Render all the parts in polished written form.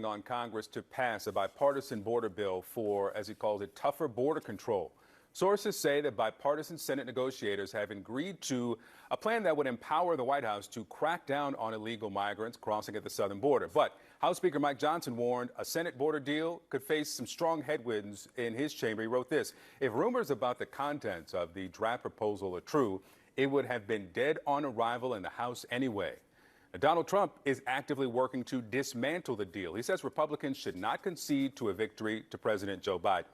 calling on Congress to pass a bipartisan border bill for, as he calls it, tougher border control. Sources say that bipartisan Senate negotiators have agreed to a plan that would empower the White House to crack down on illegal migrants crossing at the southern border. But House Speaker Mike Johnson warned a Senate border deal could face some strong headwinds in his chamber. He wrote this: if rumors about the contents of the draft proposal are true, it would have been dead on arrival in the House anyway. Now, Donald Trump is actively working to dismantle the deal. He says Republicans should not concede to a victory to President Joe Biden.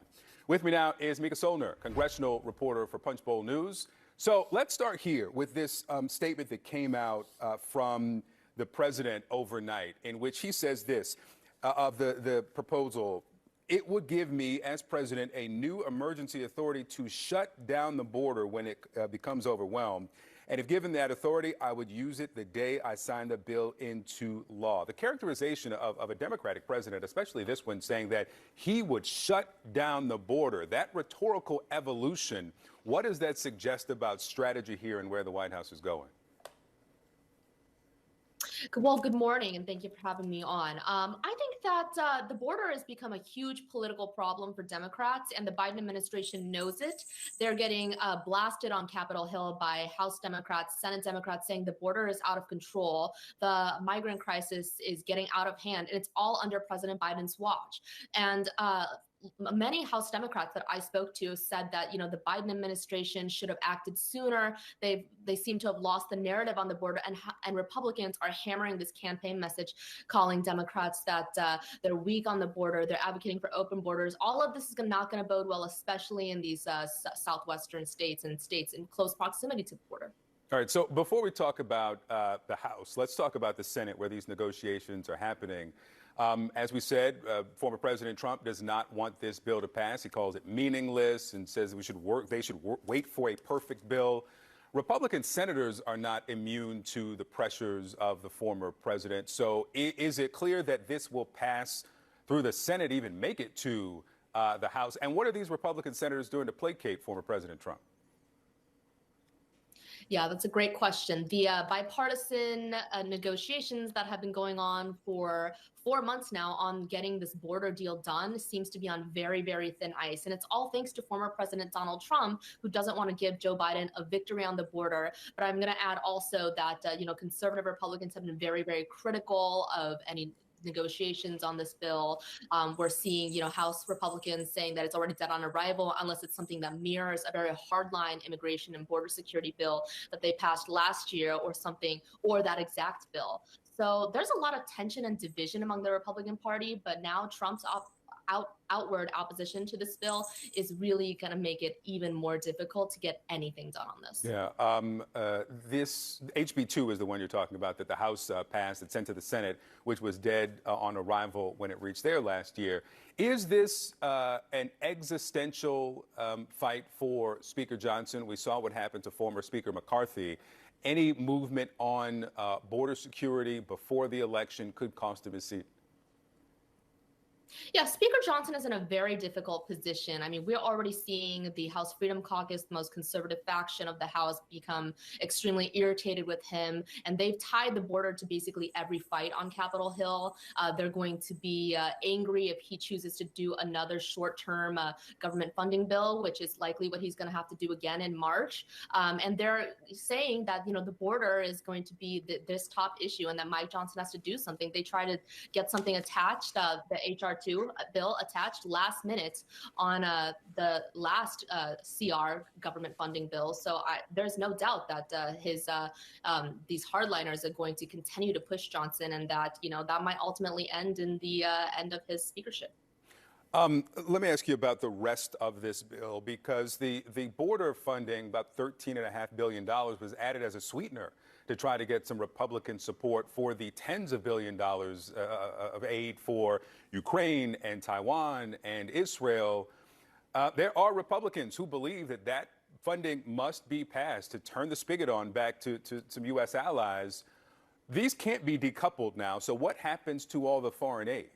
With me now is Mika Solner, congressional reporter for Punchbowl News. So let's start here with this statement that came out from the president overnight, in which he says this of the proposal: it would give me, as president, a new emergency authority to shut down the border when it becomes overwhelmed. And if given that authority, I would use it the day I signed the bill into law. The characterization of a Democratic president, especially this one, saying that he would shut down the border, that rhetorical evolution, what does that suggest about strategy here and where the White House is going? Well, good morning, and thank you for having me on. I think that the border has become a huge political problem for Democrats, and the Biden administration knows it. They're getting blasted on Capitol Hill by House Democrats, Senate Democrats, saying the border is out of control. The migrant crisis is getting out of hand, and it's all under President Biden's watch. And many House Democrats that I spoke to said that, the Biden administration should have acted sooner. They seem to have lost the narrative on the border, and Republicans are hammering this campaign message, calling Democrats that they're weak on the border. They're advocating for open borders. All of this is not going to bode well, especially in these southwestern states and states in close proximity to the border. All right, so before we talk about the House, let's talk about the Senate, where these negotiations are happening. As we said, former President Trump does not want this bill to pass. He calls it meaningless and says they should wait for a perfect bill. Republican senators are not immune to the pressures of the former president. So is it clear that this will pass through the Senate, even make it to the House? And what are these Republican senators doing to placate former President Trump? Yeah, that's a great question. The bipartisan negotiations that have been going on for 4 months now on getting this border deal done seems to be on very, very thin ice. And it's all thanks to former President Donald Trump, who doesn't want to give Joe Biden a victory on the border. But I'm going to add also that, conservative Republicans have been very, very critical of any negotiations on this bill. We're seeing, House Republicans saying that it's already dead on arrival unless it's something that mirrors a very hardline immigration and border security bill that they passed last year or something, or that exact bill. So there's a lot of tension and division among the Republican Party, but now Trump's outward opposition to this bill is really going to make it even more difficult to get anything done on this. Yeah. This HB2 is the one you're talking about that the House passed and sent to the Senate, which was dead on arrival when it reached there last year. Is this an existential fight for Speaker Johnson? We saw what happened to former Speaker McCarthy. Any movement on border security before the election could cost him his seat? Yeah, Speaker Johnson is in a very difficult position. I mean, we're already seeing the House Freedom Caucus, the most conservative faction of the House, become extremely irritated with him. And they've tied the border to basically every fight on Capitol Hill. They're going to be angry if he chooses to do another short-term government funding bill, which is likely what he's going to have to do again in March. And they're saying that, the border is going to be this top issue and that Mike Johnson has to do something. They try to get something attached, the HR2 bill attached last minute on the last CR government funding bill. So there's no doubt that these hardliners are going to continue to push Johnson, and that that might ultimately end in the end of his speakership. Let me ask you about the rest of this bill, because the border funding, about $13.5 billion, was added as a sweetener to try to get some Republican support for the tens of billions of dollars of aid for Ukraine and Taiwan and Israel. There are Republicans who believe that funding must be passed to turn the spigot on back to some U.S. allies. These can't be decoupled now. So what happens to all the foreign aid?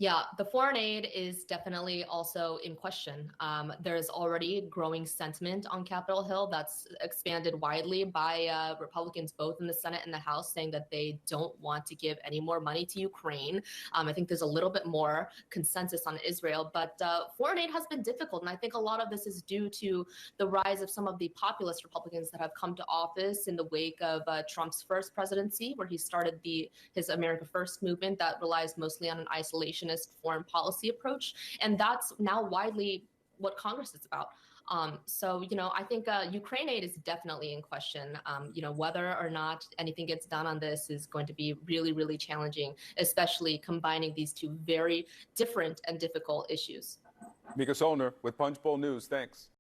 Yeah, the foreign aid is definitely also in question. There's already growing sentiment on Capitol Hill that's expanded widely by Republicans both in the Senate and the House, saying that they don't want to give any more money to Ukraine. I think there's a little bit more consensus on Israel, but foreign aid has been difficult. And I think a lot of this is due to the rise of some of the populist Republicans that have come to office in the wake of Trump's first presidency, where he started his America First movement that relies mostly on an isolationist foreign policy approach. And that's now widely what Congress is about. I think Ukraine aid is definitely in question. Whether or not anything gets done on this is going to be really, really challenging, especially combining these two very different and difficult issues. Mika Solner with Punchbowl News. Thanks.